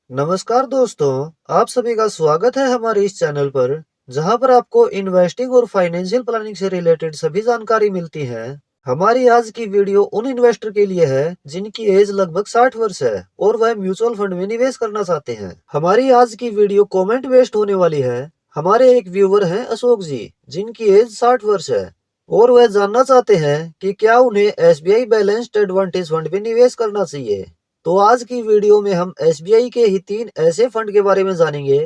नमस्कार दोस्तों, आप सभी का स्वागत है हमारे इस चैनल पर, जहां पर आपको इन्वेस्टिंग और फाइनेंशियल प्लानिंग से रिलेटेड सभी जानकारी मिलती है। हमारी आज की वीडियो उन इन्वेस्टर के लिए है जिनकी एज लगभग 60 वर्ष है और वह म्यूचुअल फंड में निवेश करना चाहते हैं। हमारी आज की वीडियो कमेंट बेस्ड होने वाली है। हमारे एक व्यूवर हैं अशोक जी, जिनकी एज 60 वर्ष है और वह जानना चाहते हैं कि क्या उन्हें एसबीआई बैलेंस्ड एडवांटेज फंड में निवेश करना चाहिए। तो आज की वीडियो में हम एसबीआई के ही 3 ऐसे फंड के बारे में जानेंगे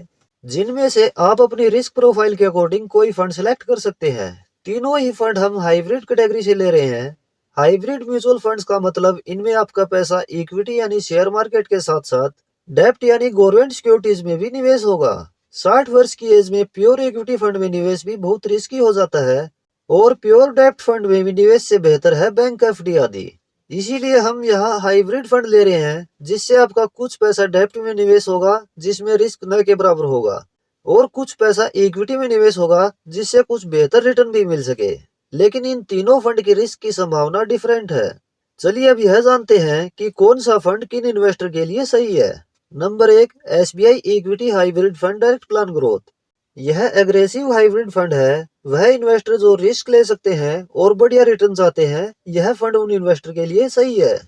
जिनमें से आप अपनी रिस्क प्रोफाइल के अकॉर्डिंग कोई फंड सिलेक्ट कर सकते हैं। तीनों ही फंड हम हाइब्रिड कैटेगरी से ले रहे हैं। हाइब्रिड म्यूचुअल फंड्स का मतलब इनमें आपका पैसा इक्विटी यानी शेयर मार्केट के साथ साथ डेप्ट यानी गवर्नमेंट सिक्योरिटीज में भी निवेश होगा। 60 वर्ष की एज में प्योर इक्विटी फंड में निवेश भी बहुत रिस्की हो जाता है और प्योर डेप्ट फंड में भी निवेश से बेहतर है बैंक एफडी आदि। इसीलिए हम यहाँ हाइब्रिड फंड ले रहे हैं, जिससे आपका कुछ पैसा डेप्ट में निवेश होगा जिसमें रिस्क न के बराबर होगा और कुछ पैसा इक्विटी में निवेश होगा जिससे कुछ बेहतर रिटर्न भी मिल सके। लेकिन इन तीनों फंड की रिस्क की संभावना डिफरेंट है। चलिए अब यह जानते हैं कि कौन सा फंड किन इन्वेस्टर के लिए सही है। Number 1, SBI equity hybrid fund direct plan growth. यह एग्रेसिव हाइब्रिड फंड है। वह इन्वेस्टर जो रिस्क ले सकते हैं और बढ़िया रिटर्न चाहते हैं, यह फंड उन इन्वेस्टर के लिए सही है,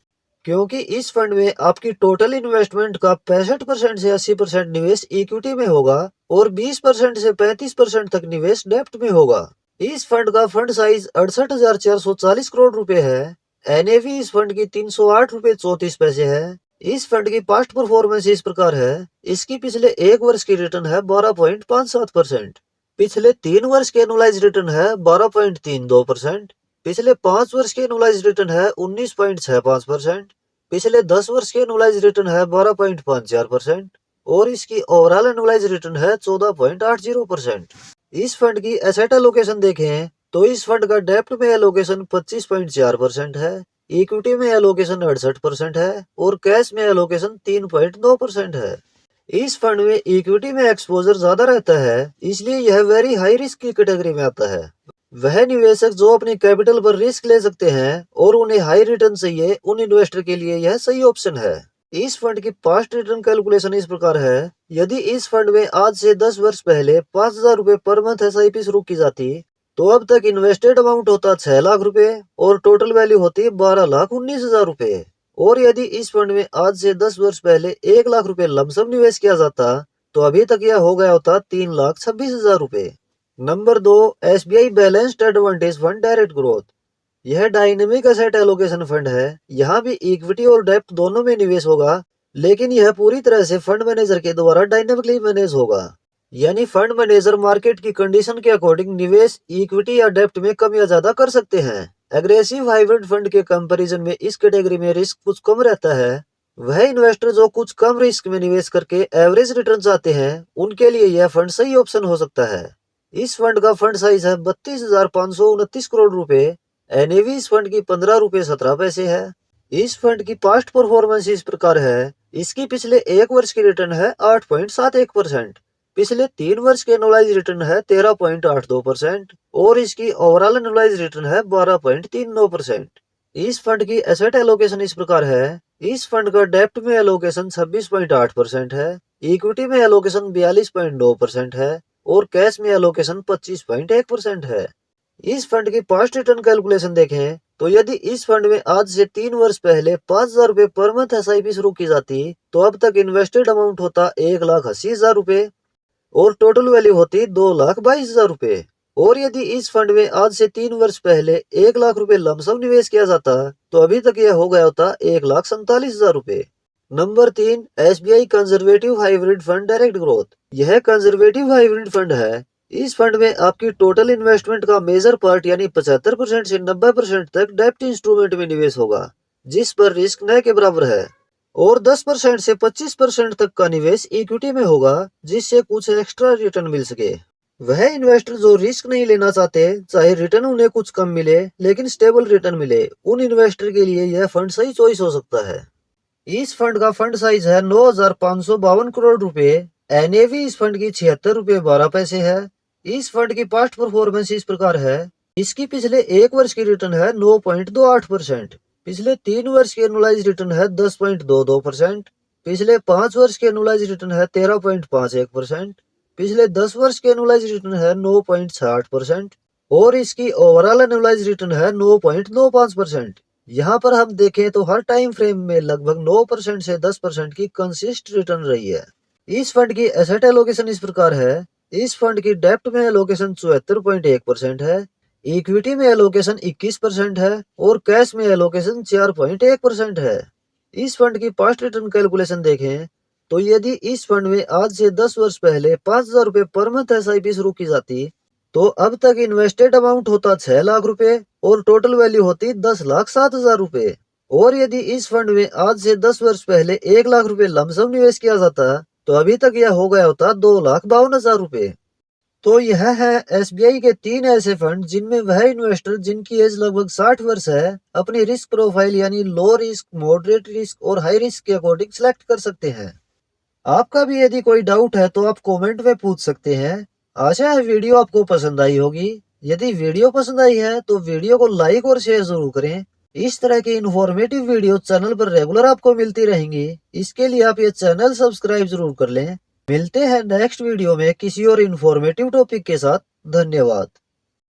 क्योंकि इस फंड में आपकी टोटल इन्वेस्टमेंट का 65% से 80% निवेश इक्विटी में होगा और 20% से 35% तक निवेश डेप्ट में होगा। इस फंड का फंड साइज 68,440 करोड़ रुपए है। एनएवी इस फंड की 308 रुपए 34 पैसे है। इस फंड की पास्ट परफॉर्मेंस इस प्रकार है। इसकी पिछले 1 वर्ष की रिटर्न है 12.57%। पिछले 3 वर्ष के एनुअलाइज रिटर्न है 12.32%। पिछले 5 वर्ष के एनुअलाइज रिटर्न है 19.65%। पिछले 10 वर्ष के एनुअलाइज रिटर्न है 12.54% और इसकी ओवरऑल एनुअलाइज रिटर्न है 14.80%। इस फंड की एसेट एलोकेशन देखें तो इस फंड का डेप्ट में एलोकेशन 25.4% है, इक्विटी में एलोकेशन 68% है और कैश में एलोकेशन 3.9% है। इस फंड में इक्विटी में एक्सपोजर ज्यादा रहता है, इसलिए यह वेरी हाई रिस्क की कैटेगरी में आता है। वह निवेशक जो अपनी कैपिटल पर रिस्क ले सकते हैं और उन्हें हाई रिटर्न चाहिए, उन इन्वेस्टर के लिए यह सही ऑप्शन है। इस फंड की पास्ट रिटर्न कैलकुलेशन इस प्रकार है। यदि इस फंड में आज से 10 वर्ष पहले 5,000 रुपए पर मंथ एसआईपी शुरू की जाती तो अब तक इन्वेस्टेड अमाउंट होता 6 लाख रुपए और टोटल वैल्यू होती 12,19,000 रुपए। और यदि इस फंड में आज से 10 वर्ष पहले 1 लाख रुपए लमसम निवेश किया जाता तो अभी तक यह हो गया होता 3,26,000 रुपए। Number 2, SBI balanced advantage fund direct growth. यह डायनेमिक एसेट एलोकेशन फंड है। यहाँ भी इक्विटी और डेप्ट दोनों में निवेश होगा, लेकिन यह पूरी तरह से फंड मैनेजर के द्वारा डायनेमिकली मैनेज होगा। यानी फंड मैनेजर मार्केट की कंडीशन के अकॉर्डिंग निवेश इक्विटी या डेप्ट में कम या ज्यादा कर सकते हैं। एग्रेसिव हाइब्रिड फंड के कंपैरिजन में इस कैटेगरी में रिस्क कुछ कम रहता है। वह इन्वेस्टर जो कुछ कम रिस्क में निवेश करके एवरेज रिटर्न चाहते हैं, उनके लिए यह फंड सही ऑप्शन हो सकता है। इस फंड का फंड साइज है 32,529 करोड़ रुपए। एनएवी इस फंड की 15 रुपए 17 पैसे है। इस फंड की पास्ट परफॉर्मेंस इस प्रकार है। इसकी पिछले 1 वर्ष की रिटर्न है 8.71%। पिछले 3 वर्ष के एनुअलाइज रिटर्न है 13.82% और इसकी ओवरऑल एनुअलाइज रिटर्न है 12.39%। इस फंड की एसेट एलोकेशन इस प्रकार है। इस फंड का डेप्ट में एलोकेशन 26.8% है, इक्विटी में एलोकेशन 42.9% है और कैश में एलोकेशन 25.1% है। इस फंड की पास्ट रिटर्न कैलकुलेशन देखें तो यदि इस फंड में आज से 3 वर्ष पहले 5,000 रुपए पर मंथ एसआईपी शुरू की जाती तो अब तक इन्वेस्टेड अमाउंट होता 1,80,000 रुपए और टोटल वैल्यू होती 2,22,000 रुपए। और यदि इस फंड में आज से 3 वर्ष पहले 1 लाख रुपए लमसम निवेश किया जाता तो अभी तक यह हो गया होता 1,47,000 रुपए। Number 3, SBI conservative hybrid fund direct growth. यह कंजर्वेटिव हाइब्रिड फंड है। इस फंड में आपकी टोटल इन्वेस्टमेंट का मेजर पार्ट यानी 75% से 90% तक डेप्ट इंस्ट्रूमेंट में निवेश होगा, जिस पर रिस्क न के बराबर है और 10% से 25% तक का निवेश इक्विटी में होगा, जिससे कुछ एक्स्ट्रा रिटर्न मिल सके। वह इन्वेस्टर जो रिस्क नहीं लेना चाहते, चाहे रिटर्न उन्हें कुछ कम मिले लेकिन स्टेबल रिटर्न मिले, उन इन्वेस्टर के लिए यह फंड सही चॉइस हो सकता है। इस फंड का फंड साइज है 9,552 करोड़ रुपए। एनएवी इस फंड की 76 रुपए 12 पैसे है। इस फंड की पास्ट परफॉर्मेंस इस प्रकार है। इसकी पिछले 1 वर्ष की रिटर्न है 9.28%। पिछले 3 वर्ष की एनुअलाइज रिटर्न है 10.22%। पिछले 5 वर्ष के एनुअलाइज रिटर्न है 13.51%, पिछले 10 वर्ष के एनुअलाइज रिटर्न है 9.60% और इसकी ओवरऑल एनुअलाइज रिटर्न है 9.95%। यहाँ पर हम देखें तो हर टाइम फ्रेम में लगभग 9% से 10% की कंसिस्ट रिटर्न रही है। इस फंड की एसेट एलोकेशन इस प्रकार है। इस फंड की डेप्ट में एलोकेशन 74.1% है, इक्विटी में एलोकेशन 21% है और कैश में एलोकेशन 4.1% है। इस फंड की पास्ट रिटर्न कैलकुलेशन देखें तो यदि इस फंड में आज से 10 वर्ष पहले 5,000 रुपए पर मंथ SIP शुरू की जाती तो अब तक इन्वेस्टेड अमाउंट होता 6 लाख रुपए और टोटल वैल्यू होती 10,07,000 रुपए। और यदि इस फंड में आज से 10 वर्ष पहले 1 लाख रुपए लमसम निवेश किया जाता तो अभी तक यह हो गया होता 2,52,000 रुपए। तो यह है SBI के 3 ऐसे फंड जिनमें वह इन्वेस्टर जिनकी एज लगभग 60 वर्ष है अपनी रिस्क प्रोफाइल यानी लो रिस्क, मॉडरेट रिस्क और हाई रिस्क के अकॉर्डिंग सिलेक्ट कर सकते हैं। आपका भी यदि कोई डाउट है तो आप कमेंट में पूछ सकते हैं। आशा है वीडियो आपको पसंद आई होगी। यदि वीडियो पसंद आई है तो वीडियो को लाइक और शेयर जरूर करें। इस तरह की इन्फॉर्मेटिव वीडियो चैनल पर रेगुलर आपको मिलती रहेंगी। इसके लिए आप ये चैनल सब्सक्राइब जरूर कर लें। मिलते हैं नेक्स्ट वीडियो में किसी और इन्फॉर्मेटिव टॉपिक के साथ। धन्यवाद।